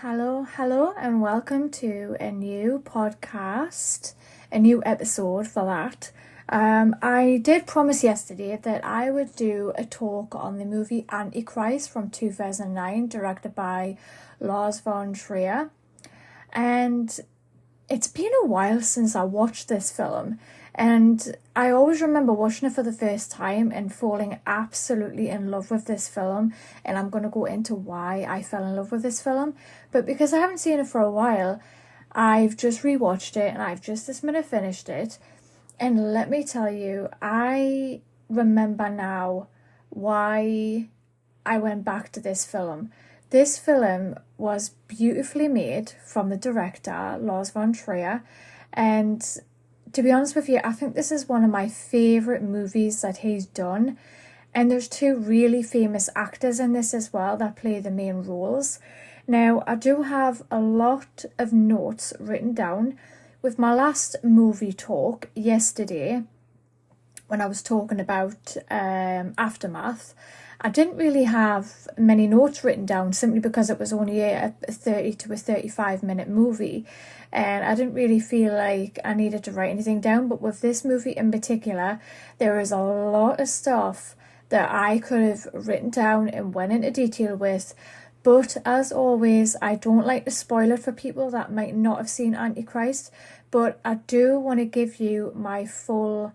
Hello, and welcome to a new podcast, a new episode for that. I did promise yesterday that I would do a talk on the movie AntiChrist from 2009, directed by Lars von Trier. And it's been a while since I watched this film, and I always remember watching it for the first time and falling absolutely in love with this film. And I'm going to go into why I fell in love with this film. But because I haven't seen it for a while, I've just rewatched it and I've just this minute finished it. And let me tell you, I remember now why I went back to this film. This film was beautifully made from the director, Lars von Trier, and to be honest with you, I think this is one of my favourite movies that he's done. And there's two really famous actors in this as well that play the main roles. Now, I do have a lot of notes written down. With my last movie talk yesterday, when I was talking about Aftermath, I didn't really have many notes written down simply because it was only a 30 to a 35 minute movie. And I didn't really feel like I needed to write anything down. But with this movie in particular, there is a lot of stuff that I could have written down and went into detail with. But as always, I don't like to spoil it for people that might not have seen AntiChrist. But I do want to give you my full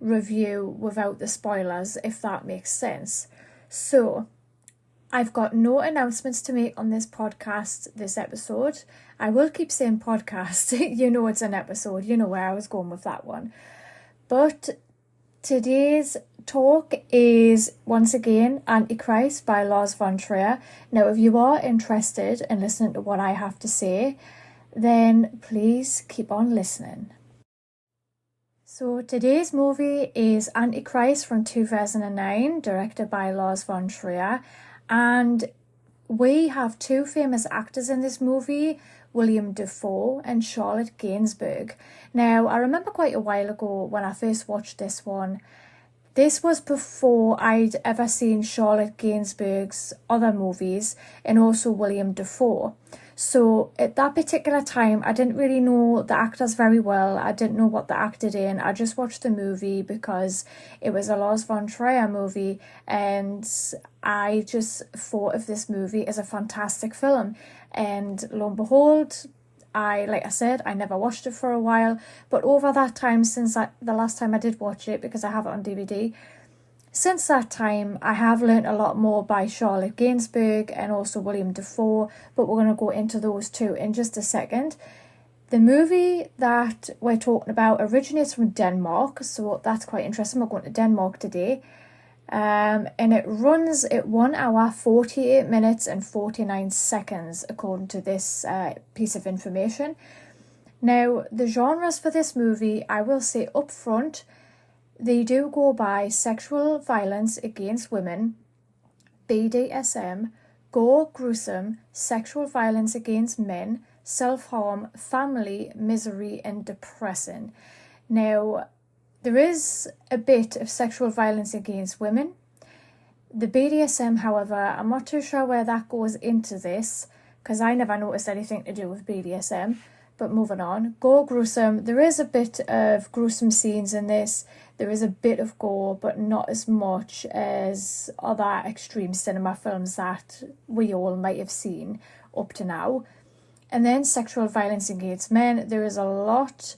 review without the spoilers, if that makes sense. So, I've got no announcements to make on this podcast, this episode. I will keep saying podcast. You know it's an episode. You know where I was going with that one. But today's talk is, once again, AntiChrist by Lars von Trier. Now, if you are interested in listening to what I have to say, then please keep on listening. So today's movie is AntiChrist from 2009, directed by Lars von Trier. And we have two famous actors in this movie, William Dafoe and Charlotte Gainsbourg. Now, I remember quite a while ago when I first watched this one, this was before I'd ever seen Charlotte Gainsbourg's other movies and also William Dafoe. So at that particular time, I didn't really know the actors very well. I didn't know what they acted in. I just watched the movie because it was a Lars von Trier movie, and I just thought of this movie as a fantastic film. And lo and behold, like I said, I never watched it for a while. But over that time, since the last time I did watch it, because I have it on DVD, since that time, I have learnt a lot more by Charlotte Gainsbourg and also William Dafoe, but we're going to go into those two in just a second. The movie that we're talking about originates from Denmark, so that's quite interesting. We're going to Denmark today. And it runs at 1 hour, 48 minutes and 49 seconds, according to this piece of information. Now, the genres for this movie, I will say up front, they do go by sexual violence against women, BDSM, gore, gruesome, sexual violence against men, self-harm, family, misery, and depressing. Now, there is a bit of sexual violence against women. The BDSM, however, I'm not too sure where that goes into this, because I never noticed anything to do with BDSM. But moving on, gore, gruesome. There is a bit of gruesome scenes in this. There is a bit of gore, but not as much as other extreme cinema films that we all might have seen up to now. And then sexual violence against men. There is a lot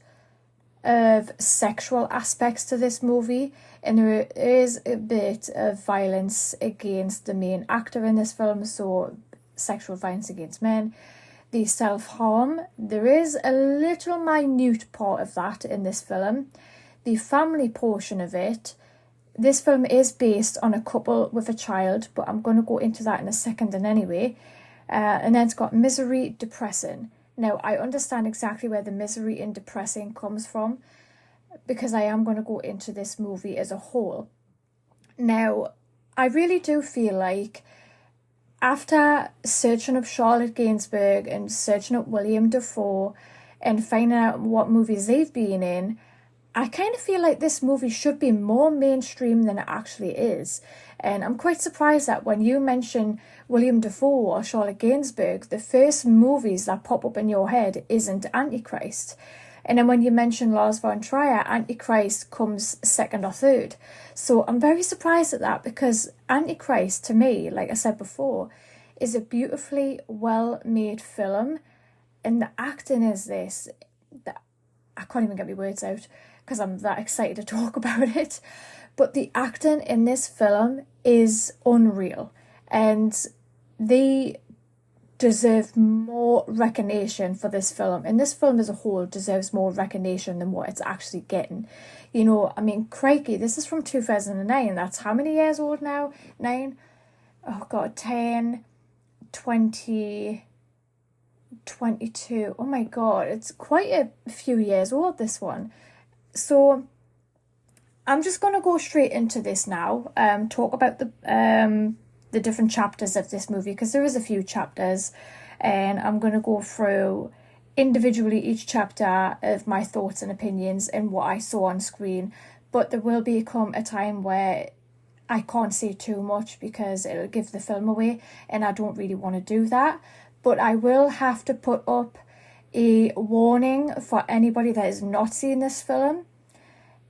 of sexual aspects to this movie, and there is a bit of violence against the main actor in this film, so sexual violence against men. The self-harm, there is a little minute part of that in this film. The family portion of it, this film is based on a couple with a child, but I'm going to go into that in a second anyway. And then it's got misery, depressing. Now, I understand exactly where the misery and depressing comes from, because I am going to go into this movie as a whole. Now, I really do feel like after searching up Charlotte Gainsbourg and searching up William Dafoe and finding out what movies they've been in, I kind of feel like this movie should be more mainstream than it actually is. And I'm quite surprised that when you mention William Dafoe or Charlotte Gainsbourg, the first movies that pop up in your head isn't AntiChrist. And then when you mention Lars von Trier, AntiChrist comes second or third. So I'm very surprised at that, because AntiChrist, to me, like I said before, is a beautifully well-made film. And the acting is this, I can't even get my words out because I'm that excited to talk about it. But the acting in this film is unreal, and they deserve more recognition for this film. And this film as a whole deserves more recognition than what it's actually getting. You know, I mean, crikey, this is from 2009. That's how many years old now? 9? Oh God, 10, 20... 22. Oh my God, it's quite a few years old, this one. So I'm just going to go straight into this now, talk about the different chapters of this movie, because there is a few chapters, and I'm going to go through individually each chapter of my thoughts and opinions and what I saw on screen. But there will become a time where I can't say too much because it'll give the film away, and I don't really want to do that. But I will have to put up a warning for anybody that has not seen this film.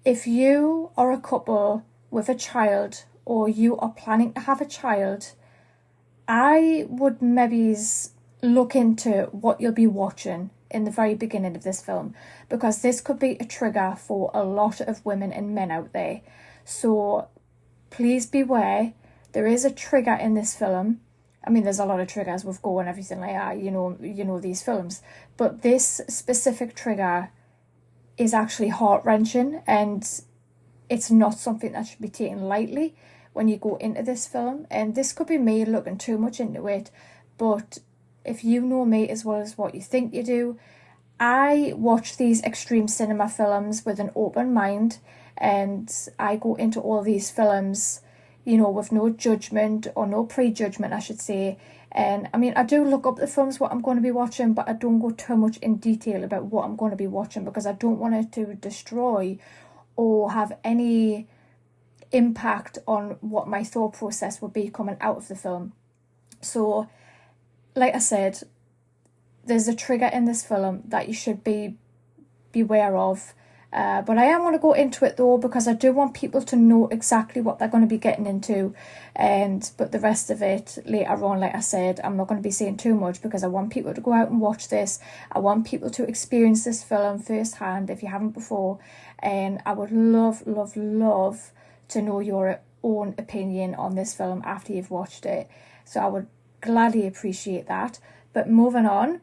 If you are a couple with a child, or you are planning to have a child, I would maybe look into what you'll be watching in the very beginning of this film, because this could be a trigger for a lot of women and men out there. So please beware. There is a trigger in this film. I mean, there's a lot of triggers with gore and everything like that, you know these films. But this specific trigger is actually heart-wrenching, and it's not something that should be taken lightly when you go into this film. And this could be me looking too much into it, but if you know me as well as what you think you do, I watch these extreme cinema films with an open mind, and I go into all these films, you know, with no judgment, or no prejudgment, I should say. And I mean, I do look up the films what I'm going to be watching, but I don't go too much in detail about what I'm going to be watching, because I don't want it to destroy or have any impact on what my thought process would be coming out of the film. So, like I said, there's a trigger in this film that you should be beware of. But I am going to go into it though, because I do want people to know exactly what they're going to be getting into. But the rest of it later on, like I said, I'm not going to be saying too much, because I want people to go out and watch this. I want people to experience this film firsthand if you haven't before. And I would love, love, love to know your own opinion on this film after you've watched it. So I would gladly appreciate that. But moving on,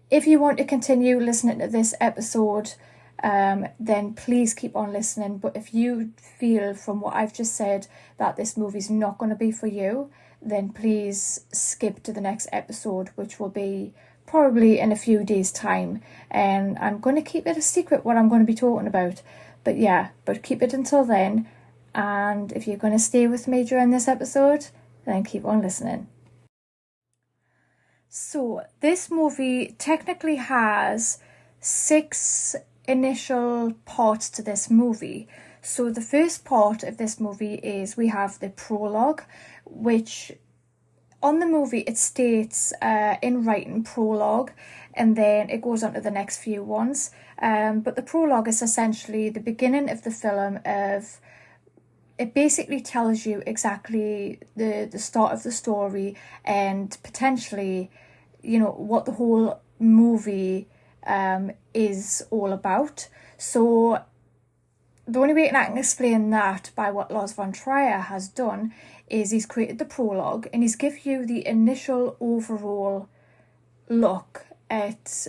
if you want to continue listening to this episode, then please keep on listening. But if you feel from what I've just said that this movie's not going to be for you, then please skip to the next episode, which will be probably in a few days' time. And I'm going to keep it a secret what I'm going to be talking about. But yeah, but keep it until then. And if you're going to stay with me during this episode, then keep on listening. So this movie technically has 6 initial parts to this movie. So the first part of this movie is we have the prologue, which on the movie it states in writing prologue, and then it goes on to the next few ones. But the prologue is essentially the beginning of the film. It basically tells you exactly the start of the story, and potentially, you know, what the whole movie is all about. So the only way I can explain that by what Lars von Trier has done is he's created the prologue, and he's give you the initial overall look at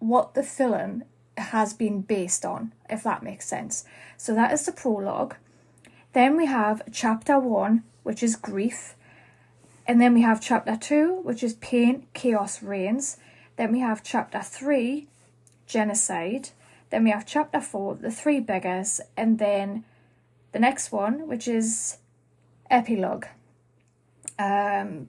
what the film has been based on, if that makes sense. So that is the prologue. Then we have chapter 1, which is grief. And then we have chapter 2, which is pain, chaos reigns. Then we have chapter 3, genocide. Then we have chapter 4, the 3 beggars. And then the next one, which is epilogue. Is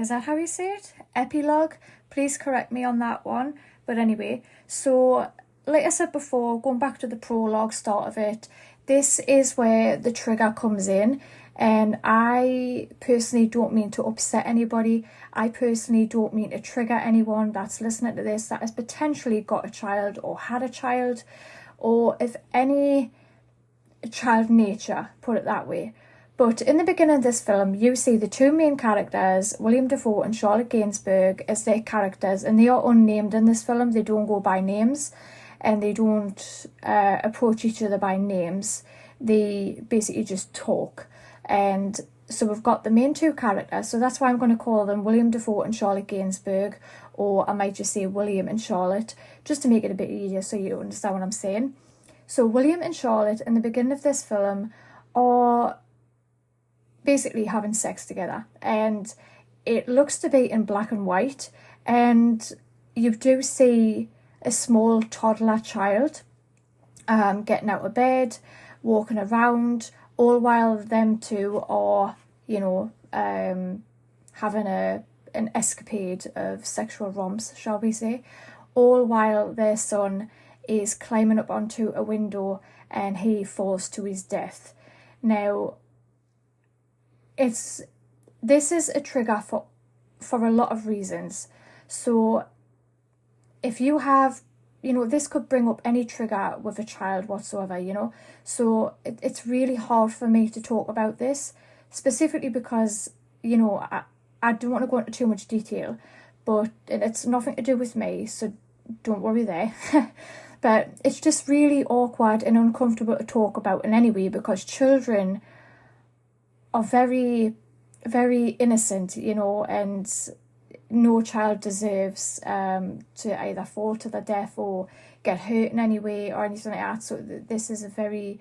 that how you say it? Epilogue? Please correct me on that one. But anyway, so like I said before, going back to the prologue start of it, this is where the trigger comes in. And I personally don't mean to upset anybody. I personally don't mean to trigger anyone that's listening to this that has potentially got a child or had a child, or if any child nature, put it that way. But in the beginning of this film, you see the two main characters, William Dafoe and Charlotte Gainsbourg, as their characters, and they are unnamed in this film. They don't go by names, and they don't approach each other by names. They basically just talk. And so we've got the main two characters, so that's why I'm going to call them William Dafoe and Charlotte Gainsbourg, or I might just say William and Charlotte, just to make it a bit easier so you understand what I'm saying. So William and Charlotte in the beginning of this film are basically having sex together, and it looks to be in black and white, and you do see a small toddler child getting out of bed, walking around, all while them two are, having an escapade of sexual romps, shall we say, all while their son is climbing up onto a window and he falls to his death. Now, this is a trigger for a lot of reasons. So if you have, this could bring up any trigger with a child whatsoever, So it's really hard for me to talk about this, specifically because, I don't want to go into too much detail, but it's nothing to do with me, so don't worry there. But it's just really awkward and uncomfortable to talk about in any way, because children are very, very innocent, and no child deserves to either fall to their death or get hurt in any way or anything like that. So this is a very,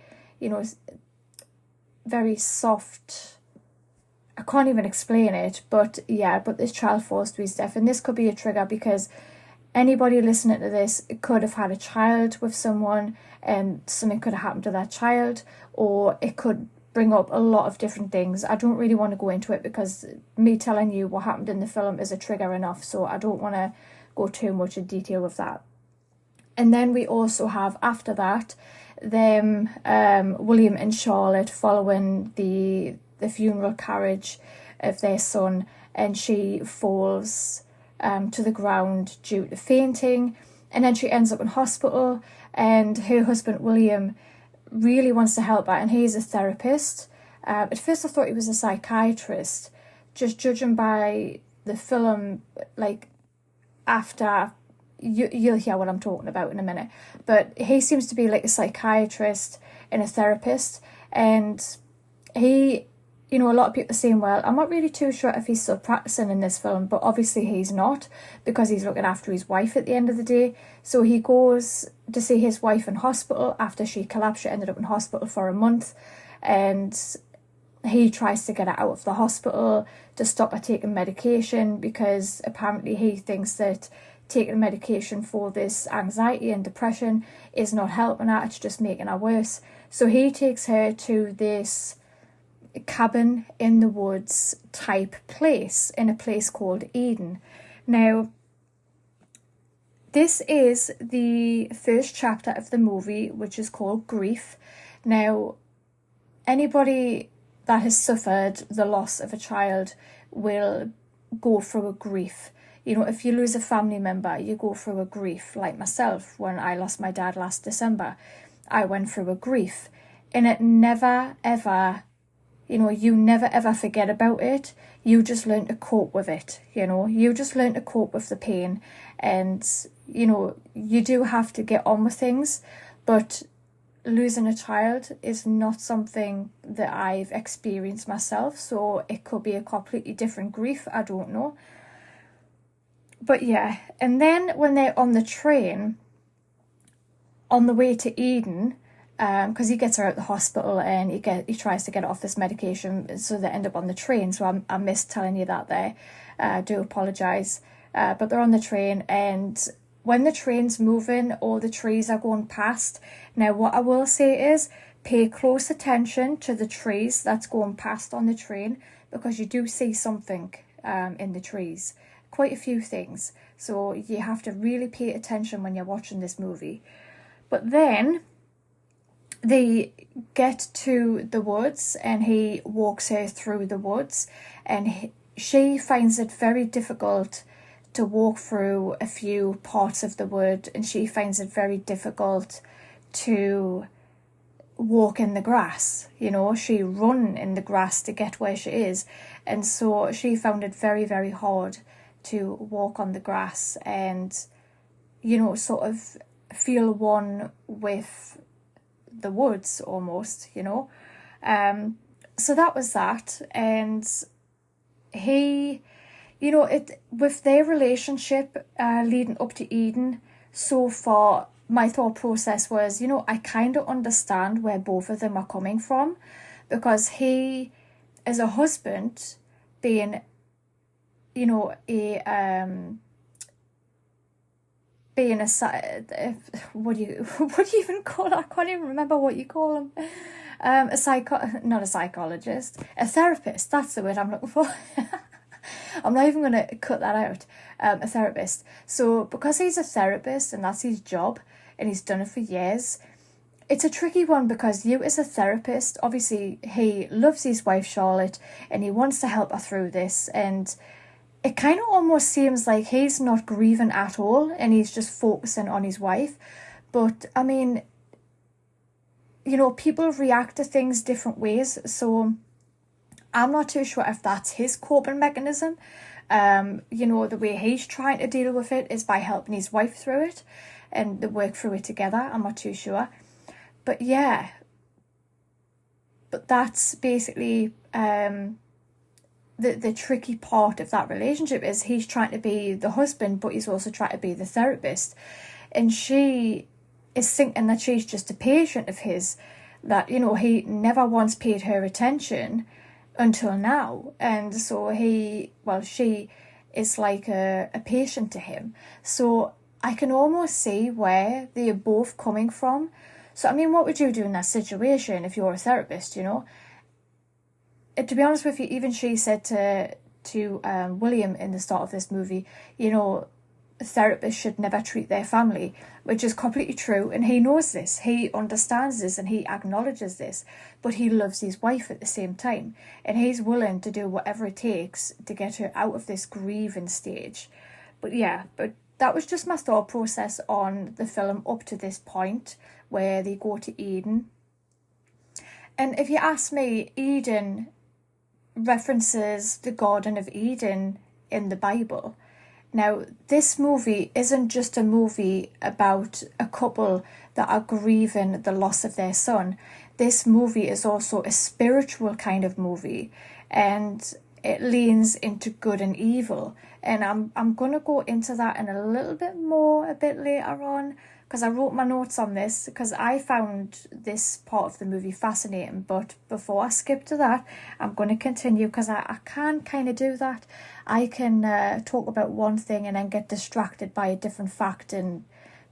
very soft, I can't even explain it, but this child falls to his death, and this could be a trigger because anybody listening to this could have had a child with someone and something could have happened to that child, or it could bring up a lot of different things. I don't really want to go into it because me telling you what happened in the film is a trigger enough, so I don't want to go too much in detail with that. And then we also have, after that, them, William and Charlotte, following the funeral carriage of their son, and she falls to the ground due to fainting, and then she ends up in hospital, and her husband William really wants to help her, and he's a therapist. At first I thought he was a psychiatrist, just judging by the film, like after you'll hear what I'm talking about in a minute, but he seems to be like a psychiatrist and a therapist, and he, a lot of people are saying, well, I'm not really too sure if he's still practicing in this film, but obviously he's not, because he's looking after his wife at the end of the day. So he goes to see his wife in hospital after she collapsed. She ended up in hospital for a month, and he tries to get her out of the hospital to stop her taking medication, because apparently he thinks that taking medication for this anxiety and depression is not helping her, it's just making her worse. So he takes her to this cabin in the woods type place, in a place called Eden. Now, this is the first chapter of the movie, which is called Grief. Now, anybody that has suffered the loss of a child will go through a grief. If you lose a family member, you go through a grief. Like myself, when I lost my dad last December, I went through a grief, and it never ever, you never ever forget about it. You just learn to cope with it, you just learn to cope with the pain, and you do have to get on with things. But losing a child is not something that I've experienced myself, so it could be a completely different grief, I don't know. But yeah, and then when they're on the train on the way to Eden, because he gets her out of the hospital and he tries to get her off this medication, so they end up on the train. So I missed telling you that there. I do apologise. But they're on the train, and when the train's moving, all the trees are going past. Now, what I will say is, pay close attention to the trees that's going past on the train, because you do see something in the trees. Quite a few things. So you have to really pay attention when you're watching this movie. But then they get to the woods and he walks her through the woods, and she finds it very difficult to walk through a few parts of the wood, and she finds it very difficult to walk in the grass. You know, she run in the grass to get where she is, and so she found it very, very hard to walk on the grass and, you know, sort of feel one with the woods almost, you know. So that was that. And he, you know, it with their relationship leading up to Eden so far, my thought process was, you know, I kind of understand where both of them are coming from, because he, as a husband, being, you know, being a what do you even call it? I can't even remember what you call him. Not a psychologist, a therapist. That's the word I'm looking for. I'm not even going to cut that out. A therapist. So because he's a therapist and that's his job and he's done it for years, it's a tricky one, because you as a therapist, obviously he loves his wife Charlotte and he wants to help her through this, and it kind of almost seems like he's not grieving at all and he's just focusing on his wife. But I mean, you know, people react to things different ways, so I'm not too sure if that's his coping mechanism. You know, the way he's trying to deal with it is by helping his wife through it and they work through it together. I'm not too sure. But yeah, but that's basically the tricky part of that relationship, is he's trying to be the husband, but he's also trying to be the therapist. And she is thinking that she's just a patient of his, that, you know, he never once paid her attention until now. And so she is like a patient to him. So I can almost see where they are both coming from. So, I mean, what would you do in that situation if you're a therapist, you know? To be honest with you, even she said to William in the start of this movie, you know, therapists should never treat their family, which is completely true, and he knows this, he understands this, and he acknowledges this, but he loves his wife at the same time, and he's willing to do whatever it takes to get her out of this grieving stage. But that was just my thought process on the film up to this point where they go to Eden. And if you ask me, Eden references the Garden of Eden in the Bible. Now, this movie isn't just a movie about a couple that are grieving the loss of their son. This movie is also a spiritual kind of movie, and it leans into good and evil. And I'm going to go into that in a little bit more a bit later on, because I wrote my notes on this, because I found this part of the movie fascinating. But before I skip to that, I'm going to continue, because I can kind of do that. I can talk about one thing and then get distracted by a different fact and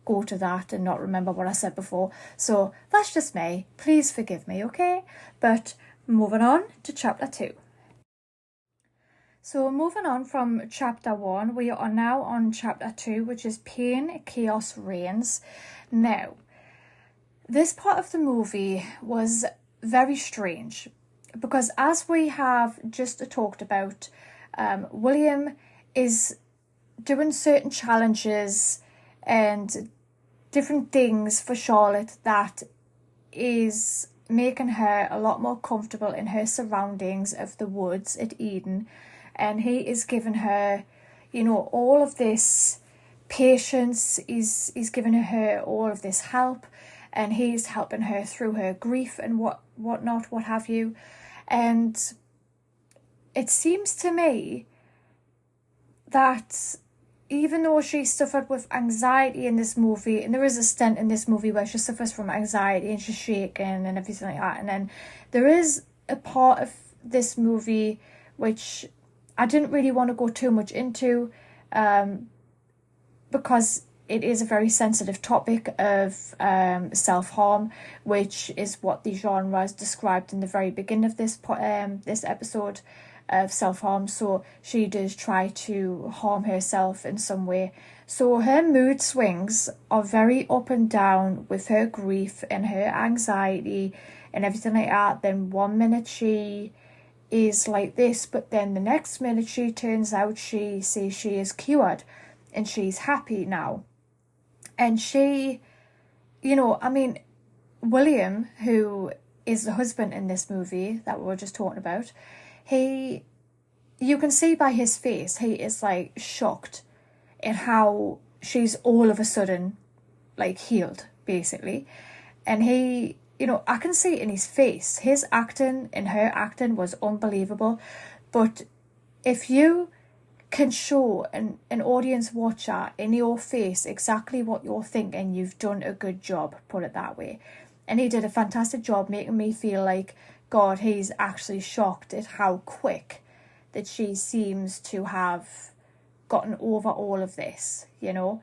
go to that and not remember what I said before. So that's just me. Please forgive me, okay? But moving on to chapter 2. So moving on from chapter 1, we are now on chapter 2, which is Pain, Chaos Reigns. Now, this part of the movie was very strange, because as we have just talked about, William is doing certain challenges and different things for Charlotte that is making her a lot more comfortable in her surroundings of the woods at Eden. And he is giving her, you know, all of this patience. He's giving her all of this help, and he's helping her through her grief and whatnot, what have you. And it seems to me that even though she suffered with anxiety in this movie, and there is a stint in this movie where she suffers from anxiety and she's shaking and everything like that, and then there is a part of this movie which I didn't really want to go too much into, because it is a very sensitive topic of self-harm, which is what the genre is described in the very beginning of this episode. of self-harm, so she does try to harm herself in some way. So her mood swings are very up and down with her grief and her anxiety and everything like that. Then one minute she is like this, but then the next minute she turns out she says she is cured and she's happy now. And she, William, who is the husband in this movie that we were just talking about, you can see by his face, he is like shocked at how she's all of a sudden like healed, basically. And I can see it in his face. His acting and her acting was unbelievable. But if you can show an audience watcher in your face exactly what you're thinking, you've done a good job, put it that way. And he did a fantastic job making me feel like, God, he's actually shocked at how quick that she seems to have gotten over all of this, And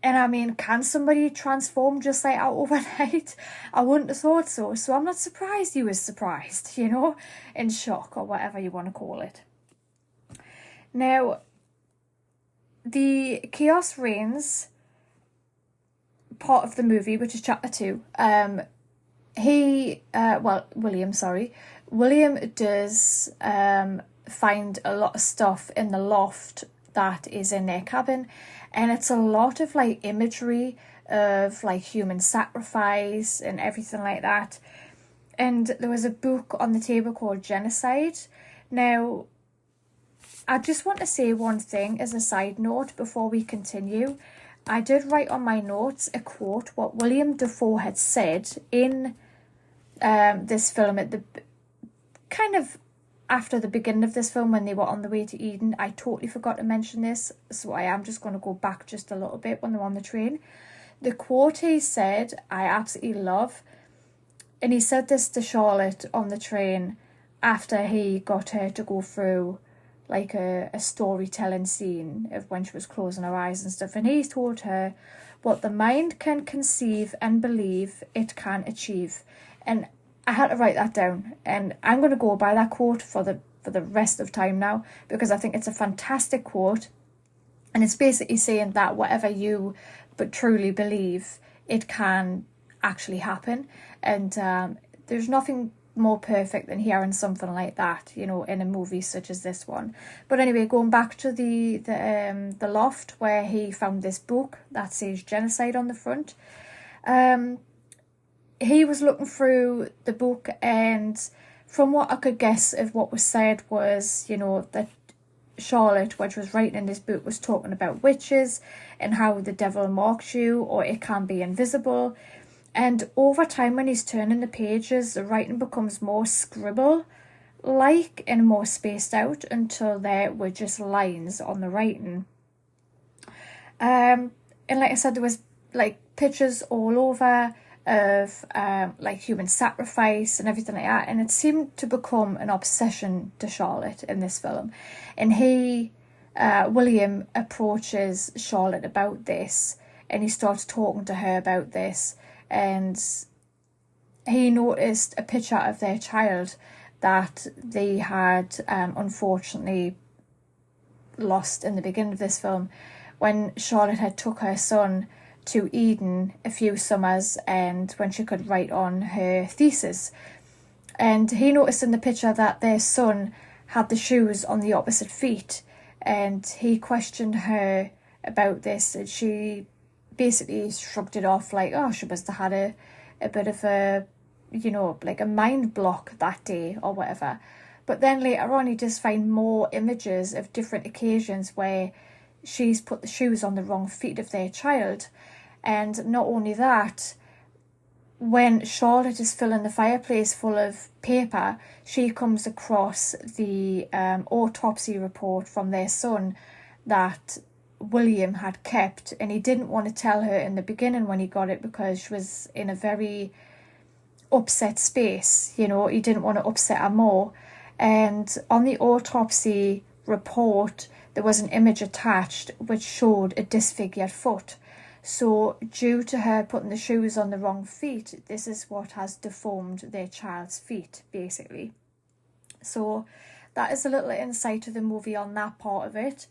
I mean, can somebody transform just like that overnight? I wouldn't have thought so. So I'm not surprised he was surprised, in shock or whatever you want to call it. Now, the Chaos Reigns part of the movie, which is chapter 2, William does find a lot of stuff in the loft that is in their cabin, and it's a lot of like imagery of like human sacrifice and everything like that. And there was a book on the table called Genocide. Now, I just want to say one thing as a side note before we continue. I did write on my notes a quote what William Dafoe had said in this film at the kind of after the beginning of this film when they were on the way to Eden. I totally forgot to mention this, so I am just going to go back just a little bit when they're on the train. The quote he said, I absolutely love, and he said this to Charlotte on the train after he got her to go through like a storytelling scene of when she was closing her eyes and stuff, and he told her, what the mind can conceive and believe, it can achieve. And I had to write that down, and I'm going to go by that quote for the rest of time now, because I think it's a fantastic quote, and it's basically saying that whatever you but truly believe, it can actually happen. And there's nothing more perfect than hearing something like that, in a movie such as this one. But anyway, going back to the loft where he found this book that says Genocide on the front. He was looking through the book, and from what I could guess of what was said was, that Charlotte, when she was writing in this book, was talking about witches and how the devil marks you, or it can be invisible. And over time, when he's turning the pages, the writing becomes more scribble-like and more spaced out until there were just lines on the writing. And like I said, there was like pictures all over of like human sacrifice and everything like that. And it seemed to become an obsession to Charlotte in this film. And William approaches Charlotte about this, and he starts talking to her about this. And he noticed a picture of their child that they had unfortunately lost in the beginning of this film, when Charlotte had took her son to Eden a few summers, and when she could write on her thesis. And he noticed in the picture that their son had the shoes on the opposite feet, and he questioned her about this, and she basically shrugged it off like, oh, she must have had a bit of a, like a mind block that day or whatever. But then later on, he just find more images of different occasions where she's put the shoes on the wrong feet of their child. And not only that, when Charlotte is filling the fireplace full of paper, she comes across the autopsy report from their son that William had kept, and he didn't want to tell her in the beginning when he got it because she was in a very upset space. He didn't want to upset her more. And on the autopsy report, there was an image attached which showed a disfigured foot. So due to her putting the shoes on the wrong feet, this is what has deformed their child's feet, basically. So that is a little insight of the movie on that part of it.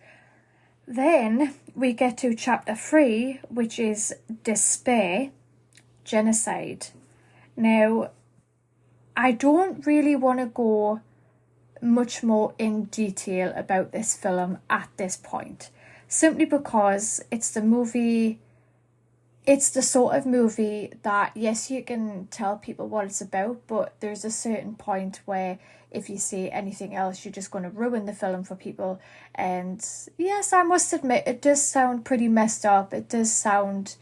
Then we get to chapter 3, which is Despair, Genocide. Now, I don't really want to go much more in detail about this film at this point, simply because it's the sort of movie that, yes, you can tell people what it's about, but there's a certain point where if you say anything else, you're just going to ruin the film for people. And yes, I must admit, it does sound pretty messed up. It does sound,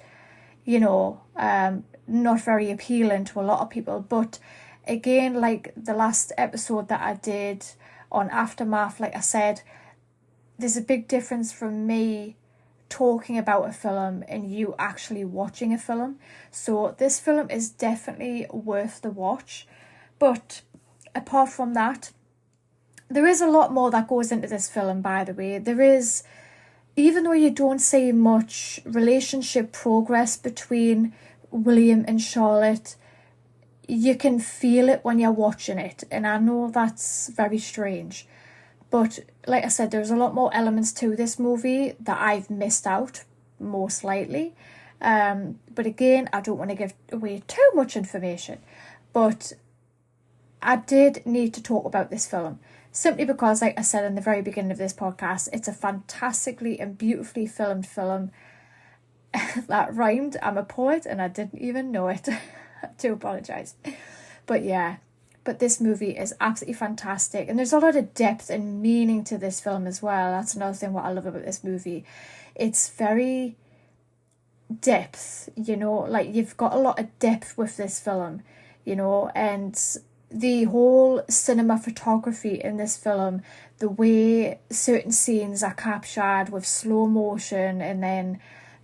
not very appealing to a lot of people. But again, like the last episode that I did on Aftermath, like I said, there's a big difference from me talking about a film and you actually watching a film. So this film is definitely worth the watch. But apart from that, there is a lot more that goes into this film, by the way. There is, even though you don't see much relationship progress between William and Charlotte, you can feel it when you're watching it. And I know that's very strange. But like I said, there's a lot more elements to this movie that I've missed out, most likely. But again, I don't want to give away too much information. But I did need to talk about this film, simply because, like I said in the very beginning of this podcast, it's a fantastically and beautifully filmed film. That rhymed. I'm a poet and I didn't even know it. I do apologise. But yeah. But this movie is absolutely fantastic. And there's a lot of depth and meaning to this film as well. That's another thing what I love about this movie. It's very depth, like you've got a lot of depth with this film, and the whole cinema photography in this film, the way certain scenes are captured with slow motion and then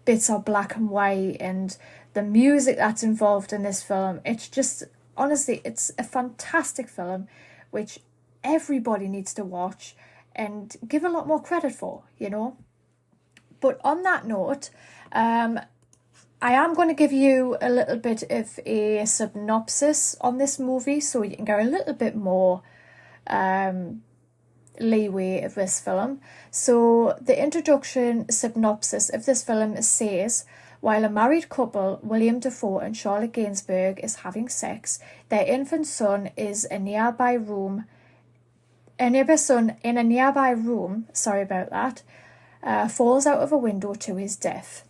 bits are black and white, and the music that's involved in this film, it's just... Honestly, it's a fantastic film, which everybody needs to watch and give a lot more credit for, But on that note, I am going to give you a little bit of a synopsis on this movie so you can get a little bit more leeway of this film. So the introduction synopsis of this film says... While a married couple, William Dafoe and Charlotte Gainsbourg, is having sex, their infant son is in a nearby room. Sorry about that. Falls out of a window to his death.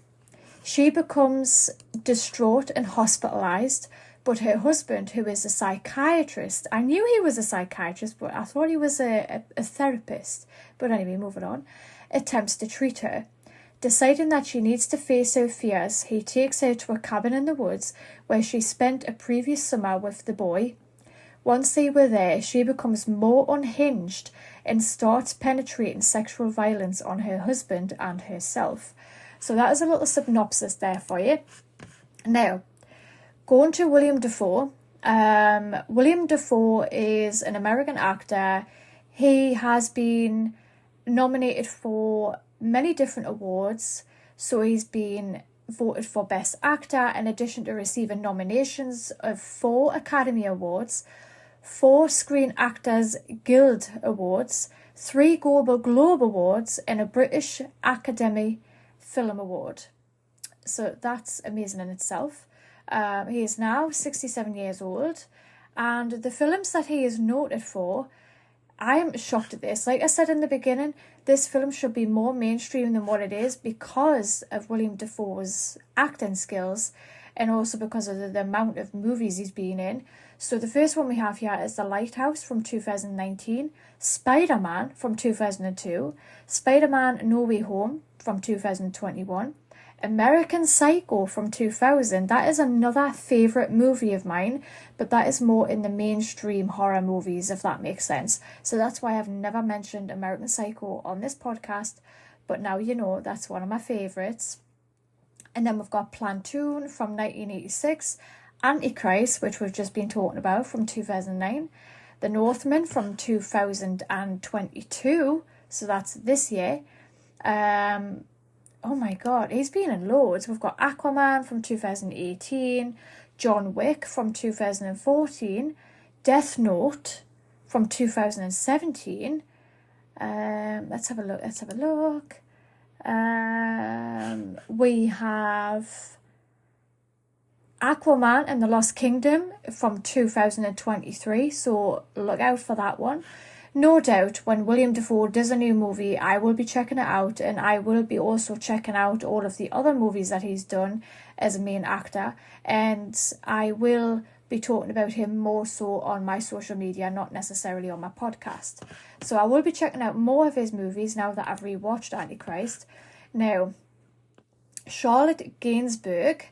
She becomes distraught and hospitalized, but her husband, who is a psychiatrist, I knew he was a psychiatrist, but I thought he was a therapist. But anyway, moving on, attempts to treat her. Deciding that she needs to face her fears, he takes her to a cabin in the woods where she spent a previous summer with the boy. Once they were there, she becomes more unhinged and starts penetrating sexual violence on her husband and herself. So that is a little synopsis there for you. Now, going to William Dafoe. William Dafoe is an American actor. He has been nominated for many different awards. So he's been voted for Best Actor in addition to receiving nominations of 4 Academy Awards, 4 Screen Actors Guild Awards, 3 Global Globe Awards, and a British Academy Film Award. So that's amazing in itself. He is now 67 years old, and the films that he is noted for, I am shocked at this. Like I said in the beginning, this film should be more mainstream than what it is because of William Dafoe's acting skills and also because of the amount of movies he's been in. So the first one we have here is The Lighthouse from 2019, Spider-Man from 2002, Spider-Man No Way Home from 2021, American Psycho from 2000. That is another favourite movie of mine, but that is more in the mainstream horror movies, if that makes sense. So that's why I've never mentioned American Psycho on this podcast, but now you know that's one of my favourites. And then we've got Platoon from 1986, AntiChrist, which we've just been talking about, from 2009, The Northman from 2022, so that's this year. Oh my god, he's been in loads. We've got Aquaman from 2018, John Wick from 2014, Death Note from 2017. Let's have a look. We have Aquaman and the Lost Kingdom from 2023, so look out for that one. No doubt when William Dafoe does a new movie, I will be checking it out, and I will be also checking out all of the other movies that he's done as a main actor, and I will be talking about him more so on my social media, not necessarily on my podcast. So I will be checking out more of his movies now that I've rewatched AntiChrist. Now, Charlotte Gainsbourg,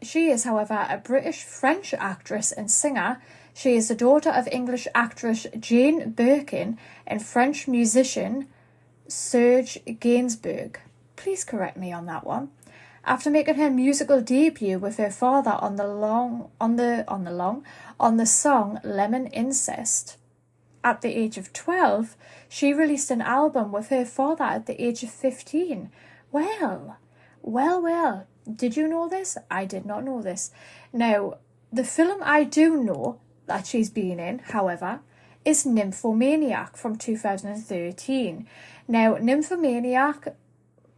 she is, however, a British-French actress and singer. She is the daughter of English actress Jane Birkin and French musician Serge Gainsbourg. Please correct me on that one. After making her musical debut with her father on the song Lemon Incest at the age of 12, she released an album with her father at the age of 15. Well. Did you know this? I did not know this. Now, the film I do know that she's been in, however, is Nymphomaniac from 2013. Now, Nymphomaniac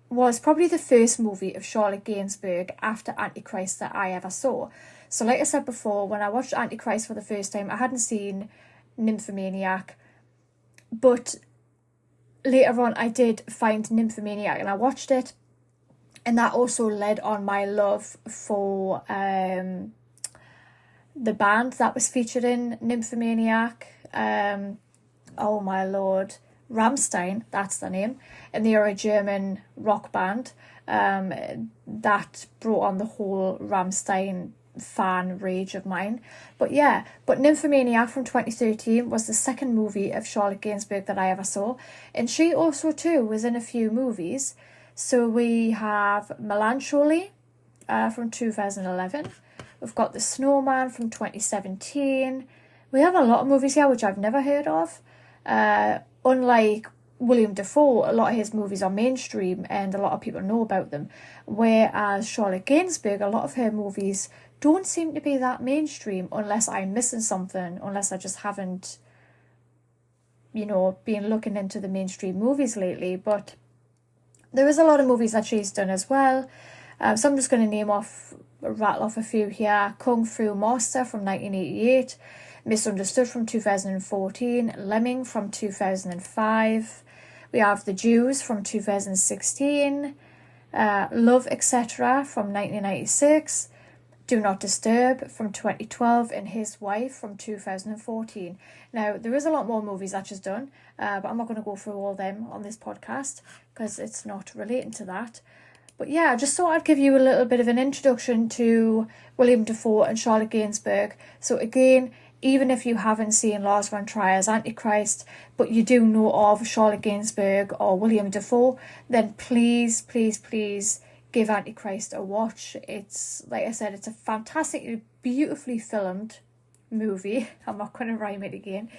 was probably the first movie of Charlotte Gainsbourg after AntiChrist that I ever saw. So like I said before, when I watched AntiChrist for the first time, I hadn't seen Nymphomaniac, but later on I did find Nymphomaniac and I watched it, and that also led on my love for the band that was featured in Nymphomaniac. Oh my lord, Rammstein, that's the name, and they are a German rock band that brought on the whole Rammstein fan rage of mine. But Nymphomaniac from 2013 was the second movie of Charlotte Gainsbourg that I ever saw, and she also too was in a few movies. So we have Melancholy from 2011. We've got The Snowman from 2017. We have a lot of movies here which I've never heard of. Unlike William Dafoe, a lot of his movies are mainstream and a lot of people know about them. Whereas Charlotte Gainsbourg, a lot of her movies don't seem to be that mainstream, unless I'm missing something, unless I just haven't, been looking into the mainstream movies lately. But there is a lot of movies that she's done as well. So I'm just going to rattle off a few here. Kung Fu Master from 1988. Misunderstood from 2014. Lemming from 2005. We have The Jews from 2016. Love, Etc. from 1996. Do Not Disturb from 2012. And His Wife from 2014. Now, there is a lot more movies that she's done, but I'm not going to go through all of them on this podcast because it's not relating to that. But yeah, I just thought I'd give you a little bit of an introduction to William Dafoe and Charlotte Gainsbourg. So again, even if you haven't seen Lars von Trier's AntiChrist, but you do know of Charlotte Gainsbourg or William Dafoe, then please give AntiChrist a watch. It's, like I said, it's a fantastically, beautifully filmed movie. I'm not going to rhyme it again.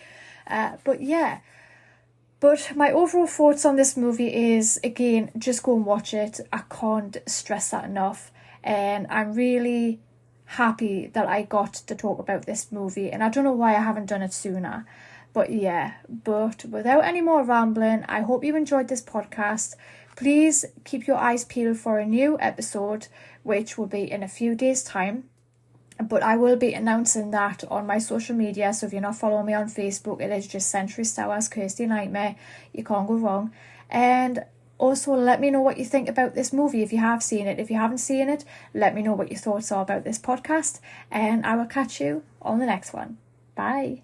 But my overall thoughts on this movie is, again, just go and watch it. I can't stress that enough. And I'm really happy that I got to talk about this movie. And I don't know why I haven't done it sooner. But without any more rambling, I hope you enjoyed this podcast. Please keep your eyes peeled for a new episode, which will be in a few days' time. But I will be announcing that on my social media. So if you're not following me on Facebook, it is just Century Hours Kirsty Nightmare. You can't go wrong. And also let me know what you think about this movie if you have seen it. If you haven't seen it, let me know what your thoughts are about this podcast. And I will catch you on the next one. Bye.